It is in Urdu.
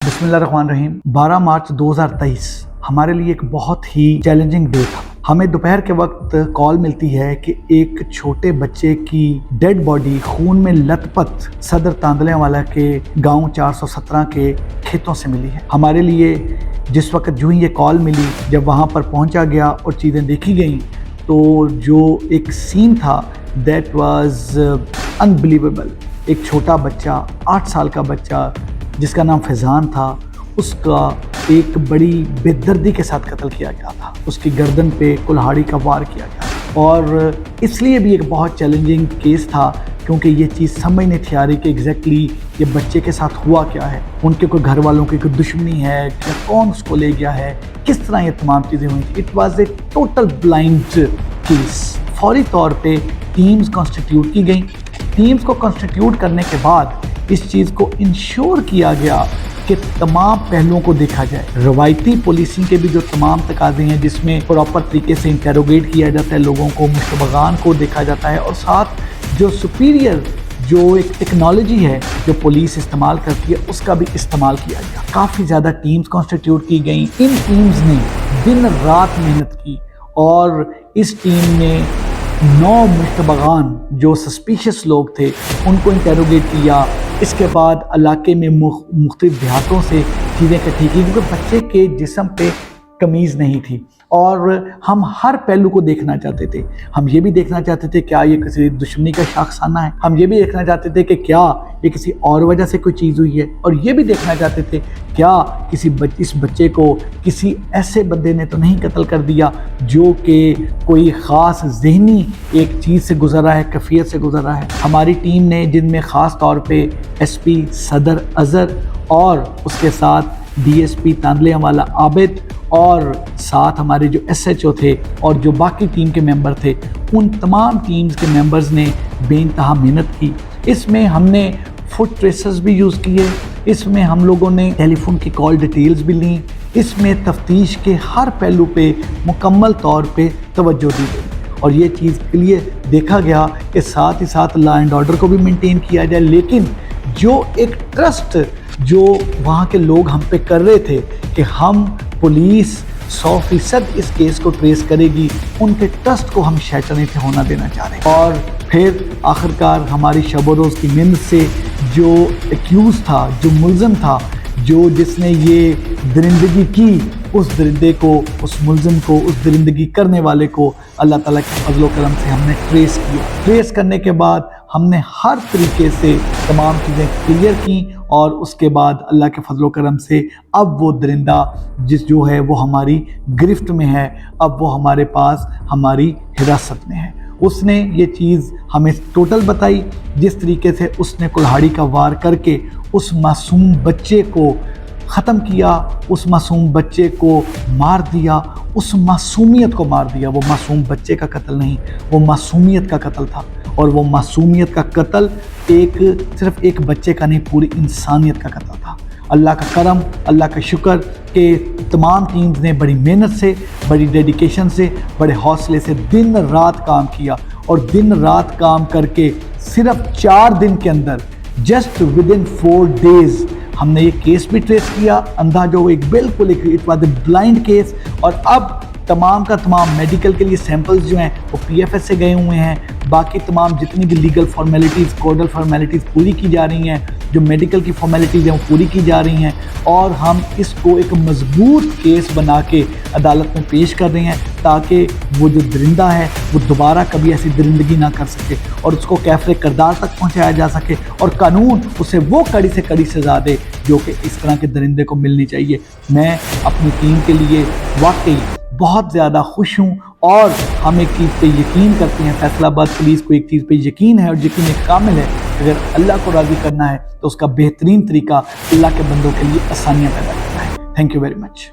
بسم اللہ الرحمن الرحیم 12 مارچ 2023 ہمارے لیے ایک بہت ہی چیلنجنگ ڈے تھا۔ ہمیں دوپہر کے وقت کال ملتی ہے کہ ایک چھوٹے بچے کی ڈیڈ باڈی خون میں لت پت صدر تاندلے والا کے گاؤں 417 کے کھیتوں سے ملی ہے۔ ہمارے لیے جس وقت جو ہی یہ کال ملی، جب وہاں پر پہنچا گیا اور چیزیں دیکھی گئیں تو جو ایک سین تھا دیٹ واز انبلیویبل۔ ایک چھوٹا بچہ 8 سال کا بچہ جس کا نام فیضان تھا، اس کا ایک بڑی بے دردی کے ساتھ قتل کیا گیا تھا۔ اس کی گردن پہ کلہاڑی کا وار کیا گیا اور اس لیے بھی ایک بہت چیلنجنگ کیس تھا کیونکہ یہ چیز سمجھ نہیں تھی آ رہی کہ ایگزیکٹلی یہ بچے کے ساتھ ہوا کیا ہے، ان کے کوئی گھر والوں کی کوئی دشمنی ہے یا کون اس کو لے گیا ہے، کس طرح یہ تمام چیزیں ہوئی تھیں۔ It was a total blind case. فوری طور پہ ٹیمز کانسٹیٹیوٹ کی گئیں۔ ٹیمز کو کانسٹیٹیوٹ کرنے کے بعد اس چیز کو انشور کیا گیا کہ تمام پہلوؤں کو دیکھا جائے۔ روایتی پولیسنگ کے بھی جو تمام تقاضے ہیں جس میں پراپر طریقے سے انٹیروگیٹ کیا جاتا ہے لوگوں کو، مشتبہان کو دیکھا جاتا ہے، اور ساتھ جو سپیریئر جو ایک ٹیکنالوجی ہے جو پولیس استعمال کرتی ہے اس کا بھی استعمال کیا گیا۔ کافی زیادہ ٹیمز کانسٹیٹیوٹ کی گئیں۔ ان ٹیمز نے دن رات محنت کی اور اس ٹیم نے 9 مشتبہان جو سسپیشس لوگ تھے ان کو انٹیروگیٹ کیا۔ اس کے بعد علاقے میں مختلف دیہاتوں سے چیزیں اکٹھی کی کیونکہ بچے کے جسم پہ تمیز نہیں تھی اور ہم ہر پہلو کو دیکھنا چاہتے تھے۔ ہم یہ بھی دیکھنا چاہتے تھے کیا یہ کسی دشمنی کا شاخسانہ ہے، ہم یہ بھی دیکھنا چاہتے تھے کہ کیا یہ کسی اور وجہ سے کوئی چیز ہوئی ہے، اور یہ بھی دیکھنا چاہتے تھے کیا اس بچے کو کسی ایسے بندے نے تو نہیں قتل کر دیا جو کہ کوئی خاص ذہنی ایک چیز سے گزر رہا ہے، کیفیت سے گزر رہا ہے۔ ہماری ٹیم نے، جن میں خاص طور پہ ایس پی صدر اظہر اور اس کے ساتھ ڈی ایس پی تاندلے والا عابد اور ساتھ ہمارے جو ایس ایچ او تھے اور جو باقی ٹیم کے ممبر تھے، ان تمام ٹیمز کے ممبرز نے بے انتہا محنت کی۔ اس میں ہم نے فٹ ٹریسرز بھی یوز کیے، اس میں ہم لوگوں نے ٹیلی فون کی کال ڈیٹیلز بھی لیں، اس میں تفتیش کے ہر پہلو پہ مکمل طور پہ توجہ دی گئی اور یہ چیز کے لیے دیکھا گیا کہ ساتھ ہی ساتھ لا اینڈ آرڈر کو بھی مینٹین کیا جائے، لیکن جو ایک ٹرسٹ جو وہاں کے لوگ ہم پہ کر رہے تھے کہ ہم پولیس 100% اس کیس کو ٹریس کرے گی، ان کے ٹرسٹ کو ہم شیٹر نہیں ہونا دینا چاہ رہے ہیں۔ اور پھر آخرکار ہماری شب و روز کی محنت سے جو ایکیوز تھا، جو ملزم تھا، جس نے یہ درندگی کی، اس درندے کو، اس ملزم کو، اس درندگی کرنے والے کو اللہ تعالیٰ کے فضل و کرم سے ہم نے ٹریس کیا۔ ٹریس کرنے کے بعد ہم نے ہر طریقے سے تمام چیزیں کلیئر کی اور اس کے بعد اللہ کے فضل و کرم سے اب وہ درندہ جو ہے وہ ہماری گرفت میں ہے، اب وہ ہمارے پاس ہماری حراست میں ہے۔ اس نے یہ چیز ہمیں ٹوٹل بتائی، جس طریقے سے اس نے کلہاڑی کا وار کر کے اس معصوم بچے کو ختم کیا، اس معصوم بچے کو مار دیا، اس معصومیت کو مار دیا۔ وہ معصوم بچے کا قتل نہیں، وہ معصومیت کا قتل تھا، اور وہ معصومیت کا قتل صرف ایک بچے کا نہیں، پوری انسانیت کا قتل تھا۔ اللہ کا کرم، اللہ کا شکر کہ تمام ٹیمز نے بڑی محنت سے، بڑی ڈیڈیکیشن سے، بڑے حوصلے سے دن رات کام کیا، اور دن رات کام کر کے صرف 4 دن کے اندر جسٹ ودن 4 days ہم نے یہ کیس بھی ٹریس کیا۔ اندھا جو ایک بالکل it was a blind case, اور اب تمام کا تمام میڈیکل کے لیے سیمپلز جو ہیں وہ پی ایف ایس سے گئے ہوئے ہیں، باقی تمام جتنی بھی لیگل فارمیلٹیز، کوڈل فارمیلٹیز پوری کی جا رہی ہیں، جو میڈیکل کی فارمیلٹیز ہیں وہ پوری کی جا رہی ہیں، اور ہم اس کو ایک مضبوط کیس بنا کے عدالت میں پیش کر رہے ہیں تاکہ وہ جو درندہ ہے وہ دوبارہ کبھی ایسی درندگی نہ کر سکے اور اس کو کیفر کردار تک پہنچایا جا سکے، اور قانون اسے وہ کڑی سے کڑی سزا دے جو کہ اس طرح کے درندے کو ملنی چاہیے۔ میں اپنی ٹیم کے لیے واقعی بہت زیادہ خوش ہوں، اور ہم ایک چیز پہ یقین کرتے ہیں، فیصل آباد پولیس کو ایک چیز پہ یقین ہے، اور یقین ایک کامل ہے، اگر اللہ کو راضی کرنا ہے تو اس کا بہترین طریقہ اللہ کے بندوں کے لیے آسانیاں پیدا کرنا ہے۔ Thank you very much.